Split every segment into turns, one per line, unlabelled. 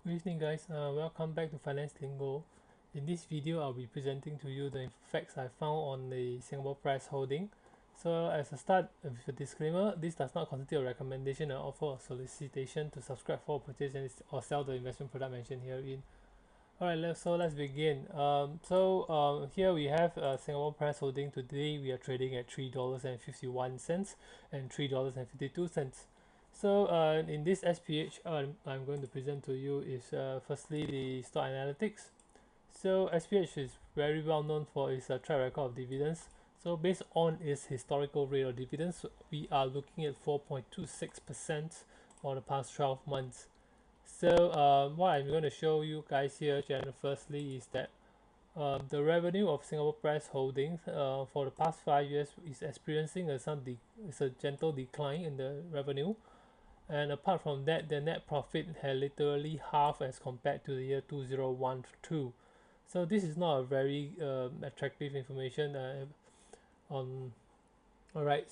Good evening guys, welcome back to Finance Lingo. In this video I'll be presenting to you the facts I found on the Singapore price holding. So as a start with a disclaimer, this does not constitute a recommendation or offer or solicitation to subscribe for purchase or sell the investment product mentioned herein. Alright, let's begin. Here we have Singapore price holding. Today we are trading at $3.51 and $3.52. In this SPH, I'm going to present to you is firstly the stock analytics. So SPH is very well known for its track record of dividends. So based on its historical rate of dividends, we are looking at 4.26% for the past 12 months. What I'm going to show you guys here, firstly, is that the revenue of Singapore Press Holdings for the past 5 years is experiencing a gentle decline in the revenue, and apart from that, the net profit had literally halved as compared to the year 2012. So this is not a very attractive information. On All right,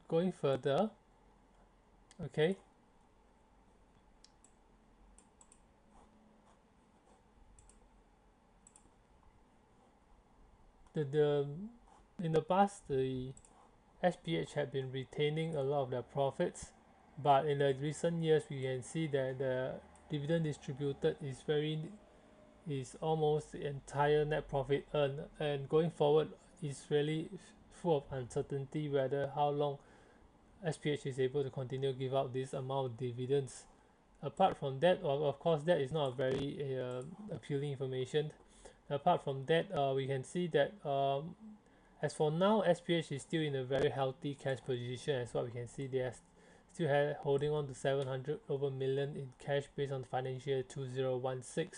going further, okay. The In the past, the SPH had been retaining a lot of their profits, but in the recent years we can see that the dividend distributed is almost the entire net profit earned, and going forward is really full of uncertainty whether how long SPH is able to continue give out this amount of dividends. Apart from that, of course that is not a very appealing information. Apart from that, we can see that as for now, SPH is still in a very healthy cash position. As what we can see, they are still holding on to 700 over million in cash based on financial year 2016.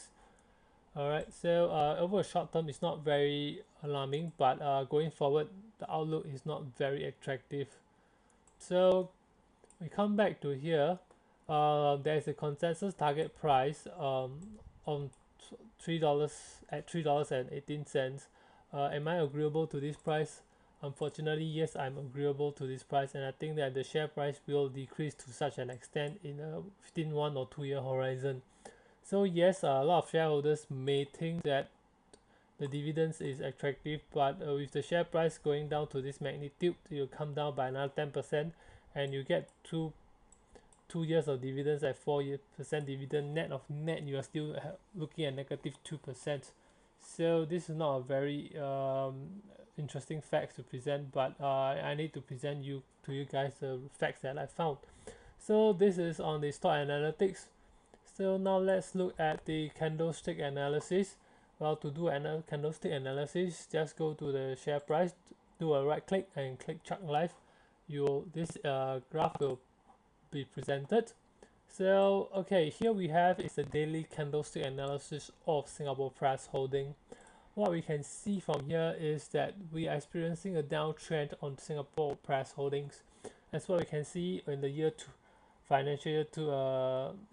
Alright, over a short term, it's not very alarming, but going forward, the outlook is not very attractive. So we come back to here. There is a consensus target price on $3 at $3.18. Am I agreeable to this price? Unfortunately, yes, I'm agreeable to this price, and I think that the share price will decrease to such an extent in a 15 1 or 2 year horizon. So yes, a lot of shareholders may think that the dividends is attractive, but with the share price going down to this magnitude, you come down by another 10%, and you get 2 years of dividends at 4% dividend. Net of net, you are still looking at negative 2%. So this is not a very interesting facts to present, but I need to present to you guys the facts that I found. So this is on the stock analytics. So now let's look at the candlestick analysis. Well, to do candlestick analysis, just go to the share price, do a right click and click chart live. This graph will be presented. So okay, here we have is the daily candlestick analysis of Singapore Press Holding. What we can see from here is that we are experiencing a downtrend on Singapore Press Holdings. That's what we can see in the financial year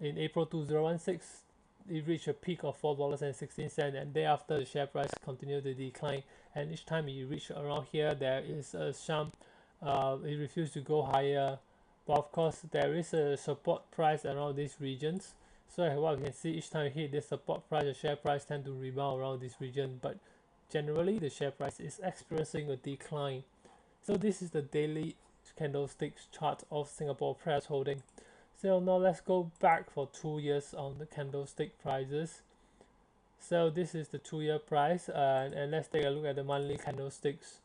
in April 2016. It reached a peak of $4.16, and thereafter the share price continued to decline, and each time it reached around here there is a it refused to go higher, but of course there is a support price around these regions. So what we can see, each time we hit this support price, the share price tend to rebound around this region, but generally the share price is experiencing a decline. So this is the daily candlesticks chart of Singapore Press Holding. So now let's go back for 2 years on the candlestick prices. So this is the 2 year price, and let's take a look at the monthly candlesticks.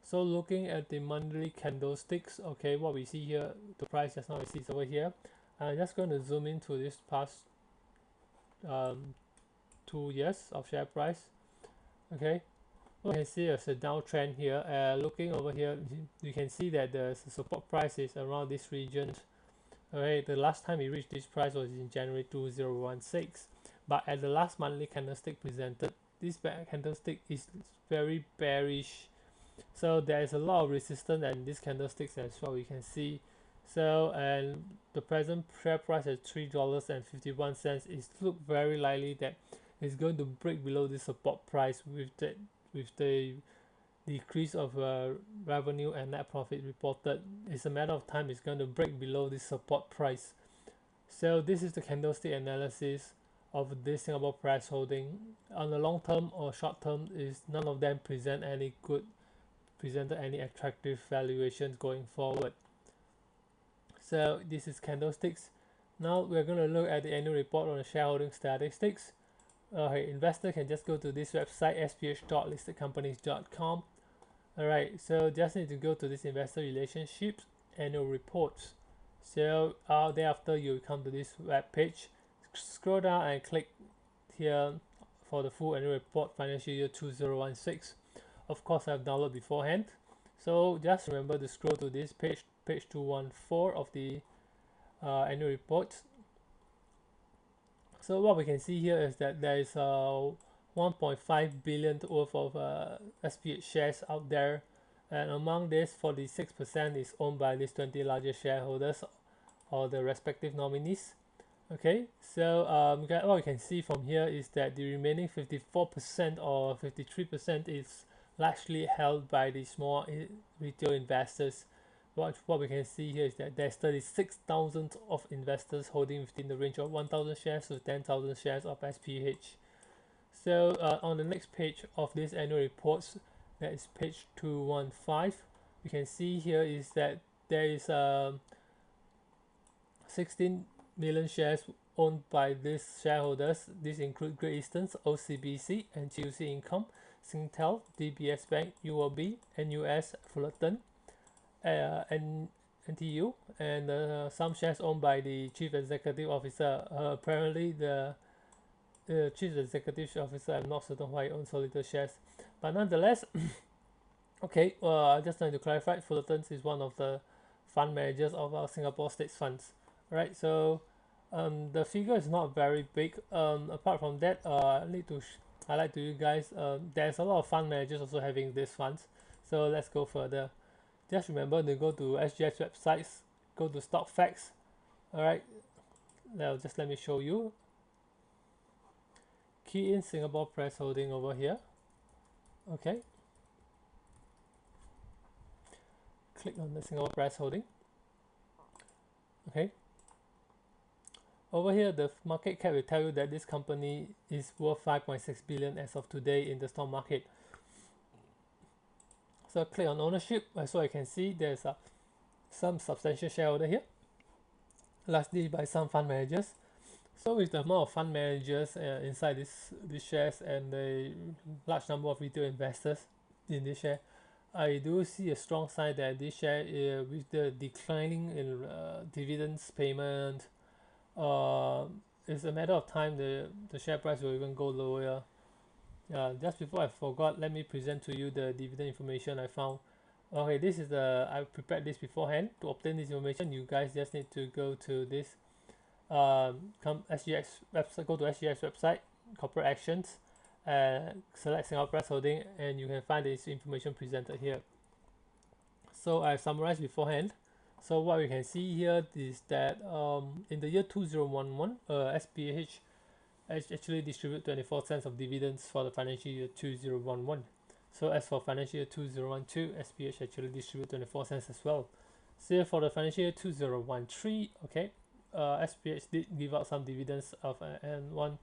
So looking at the monthly candlesticks, okay, what we see here, the price just now we see is over here. I'm just going to zoom into this past 2 years of share price. Okay, what you can see is a downtrend here. Looking over here, you can see that the support price is around this region. Okay, the last time we reached this price was in January 2016, but at the last monthly candlestick presented, this candlestick is very bearish. So there is a lot of resistance in these candlesticks as well, we can see. So, and the present share price at $3.51 is look very likely that it's going to break below the support price with the decrease of revenue and net profit reported. It's a matter of time, it's going to break below this support price. So this is the candlestick analysis of this Singapore price holding. On the long term or short term, is none of them presented any attractive valuations going forward. So this is candlesticks. Now we're going to look at the annual report on the shareholding statistics. Investor can just go to this website, sph.listedcompanies.com. Alright, so just need to go to this investor relationships annual reports. So thereafter you come to this web page, scroll down and click here for the full annual report financial year 2016. Of course I've downloaded beforehand, so just remember to scroll to this page 214 of the annual report. So what we can see here is that there is 1.5 billion worth of SPH shares out there, and among this 46% is owned by these 20 largest shareholders or the respective nominees. Okay, so what we can see from here is that the remaining 54% or 53% is largely held by the small retail investors. What we can see here is that there's 36,000 of investors holding within the range of 1,000 shares to 10,000 shares of SPH. So on the next page of this annual reports, that is page 215, we can see here is that there is 16 million shares owned by these shareholders. These include Great Eastern, OCBC, NTUC Income, Singtel, DBS Bank, UOB, NUS, Fullerton, and NTU, and some shares owned by the Chief Executive Officer. Apparently the Chief Executive Officer, I'm not certain why he owns so little shares, but nonetheless, okay, I just need to clarify, Fullerton is one of the fund managers of our Singapore States Funds. Right, so the figure is not very big. Apart from that, I need to highlight to you guys, there's a lot of fund managers also having these funds. So let's go further. Just remember to go to SGX websites, go to stock facts. Alright, now just let me show you. Key in Singapore price holding over here. Okay, click on the Singapore price holding. Okay, over here the market cap will tell you that this company is worth 5.6 billion as of today in the stock market. So click on ownership, so I can see there's some substantial shareholder here, largely by some fund managers. So with the amount of fund managers inside these shares and the large number of retail investors in this share, I do see a strong sign that this share, with the declining in dividends payment, it's a matter of time the share price will even go lower. Just before I forgot, let me present to you the dividend information I found. Okay, this is I prepared this beforehand. To obtain this information, you guys just need to go to this SGX website, go to SGX website, corporate actions, select Singapore price holding, and you can find this information presented here. So I've summarized beforehand. So what we can see here is that in the year 2011, SPH actually distribute 24 cents of dividends for the financial year 2011. So as for financial year 2012, SPH actually distribute 24 cents as well. So for the financial year 2013, okay, SPH did give out some dividends of and one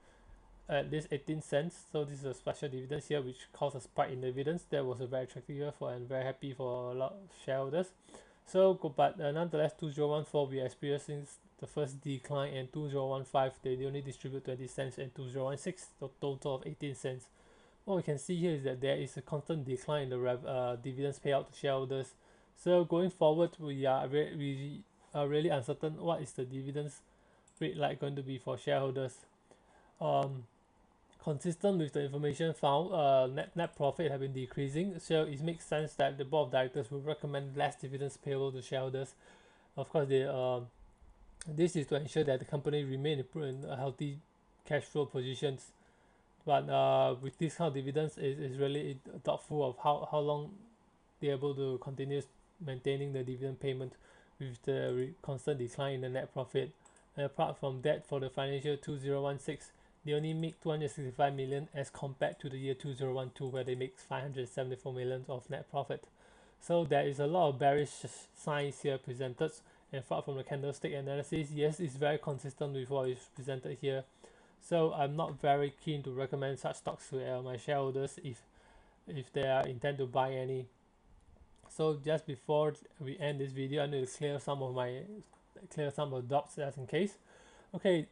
at least 18 cents. So this is a special dividends here which caused a spike in dividends. That was a very attractive year for and very happy for a lot of shareholders. So but nonetheless, 2014 we experiencing the first decline, and 2015 they only distribute 20 cents, and 2016 the total of 18 cents. What we can see here is that there is a constant decline in the dividends payout to shareholders. So going forward, we are really uncertain what is the dividends rate like going to be for shareholders. Consistent with the information found, net profit have been decreasing, so it makes sense that the board of directors will recommend less dividends payable to shareholders. Of course, this is to ensure that the company remain in a healthy cash flow positions. But with this kind of dividends, is really doubtful of how long they're able to continue maintaining the dividend payment with the constant decline in the net profit. And apart from that, for the financial 2016, they only make 265 million as compared to the year 2012 where they make 574 million of net profit. So there is a lot of bearish signs here presented, And apart from the candlestick analysis, yes, it's very consistent with what is presented here. So I'm not very keen to recommend such stocks to my shareholders if they are intend to buy any. So just before we end this video, I need to clear some of the doubts just in case. Okay,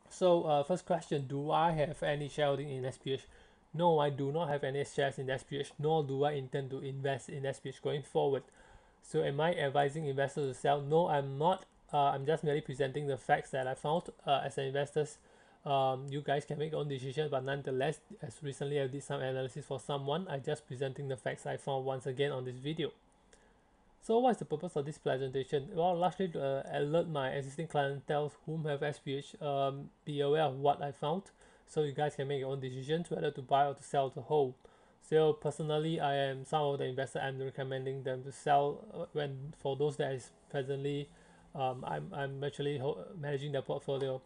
so first question: do I have any shareholding in SPH? No, I do not have any shares in SPH, nor do I intend to invest in SPH going forward. So am I advising investors to sell? No, I'm not. I'm just merely presenting the facts that I found. As an investors, you guys can make your own decision, but nonetheless, as recently I did some analysis for someone, I just presenting the facts I found once again on this video. So what is the purpose of this presentation? Well, largely to alert my existing clientele whom have SPH, be aware of what I found, so you guys can make your own decisions whether to buy or to sell the whole. So personally, I am some of the investors I'm recommending them to sell when for those that is presently, I'm actually managing their portfolio.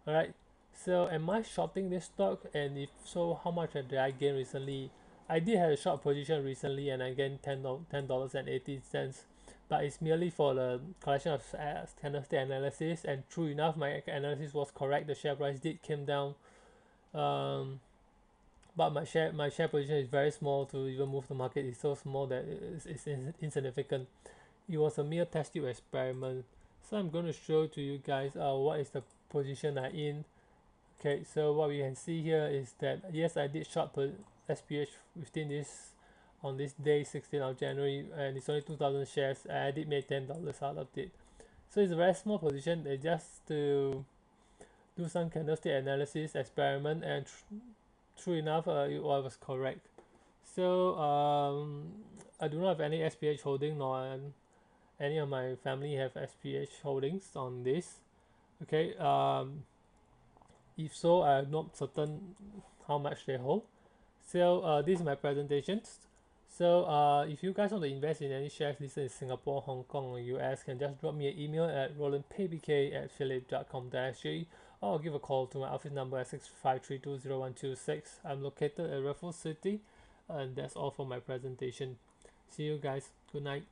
All right. So am I shorting this stock? And if so, how much did I gain recently? I did have a short position recently, and I gained $10.80, but it's merely for the collection of candlestick analysis. And true enough, my analysis was correct. The share price did came down. But my share position is very small to even move the market. It's so small that it's insignificant. It was a mere test tube experiment. So I'm going to show to you guys what is the position I in. Okay, so what we can see here is that yes, I did short SPH within this on this day 16th of January, and it's only 2,000 shares, and I did make $10 out of it. So it's a very small position. Just to do some candlestick analysis experiment, and true enough, it was correct. So I do not have any SPH holding, nor any of my family have SPH holdings on this. Okay, if so, I'm not certain how much they hold. So this is my presentation. So if you guys want to invest in any shares listed in Singapore, Hong Kong, or US, can just drop me an email at rolandpbk@philip.com.sg, or give a call to my office number at 65320126. I'm located at Raffles City, and that's all for my presentation. See you guys. Good night.